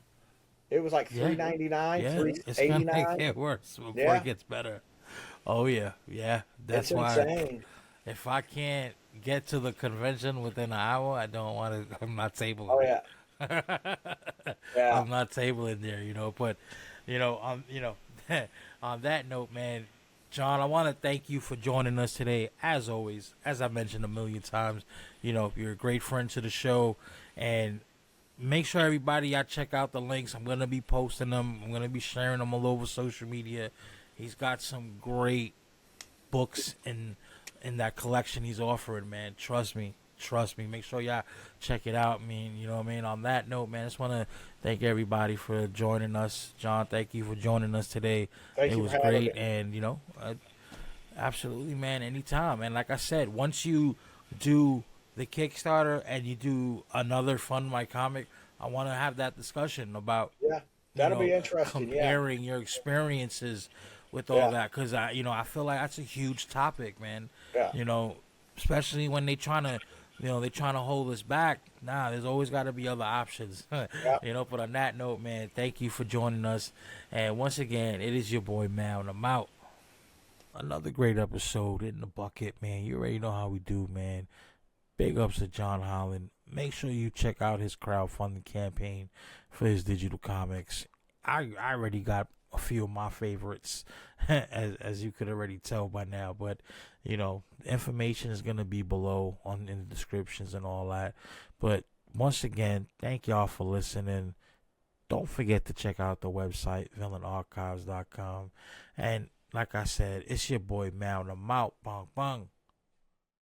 It was like Yeah. $3.99, Yeah, three it's eighty gonna nine. get worse before Yeah, it gets better. Oh yeah, yeah. it's That's why insane. if I can't get to the convention within an hour, I don't want to. I'm not Oh tabling yeah, it. yeah. I'm not tabling there, But on that note, man, John, I want to thank you for joining us today. As always, as I mentioned a million times, you're a great friend to the show, and make sure everybody y'all check out the links. I'm gonna be posting them. I'm gonna be sharing them all over social media. He's got some great books in that collection he's offering, man. Trust me. Trust me. Make sure y'all check it out. I mean, you know what I mean? On that note, man, I just want to thank everybody for joining us. John, thank you for joining us today. Thank It you was for having me. great. And, absolutely, man, anytime. And like I said, once you do the Kickstarter and you do another Fund My Comic, I want to have that discussion about Yeah, you that'll be know, interesting. Yeah, comparing your experiences with all yeah, that, because I feel like that's a huge topic, man. yeah, You know, especially when they trying to hold us back. Nah, there's always got to be other options. yeah. But on that note, man, thank you for joining us. And once again, it is your boy Mal, and I'm out. Another great episode in the bucket, man. You already know how we do, man. Big ups to John Holland. Make sure you check out his crowdfunding campaign for his digital comics. I already got a few of my favorites, as you could already tell by now. But the information is gonna be below in the descriptions and all that. But once again, thank y'all for listening. Don't forget to check out the website villainarchives.com. And like I said, it's your boy Mal. I'm out. Bong bong.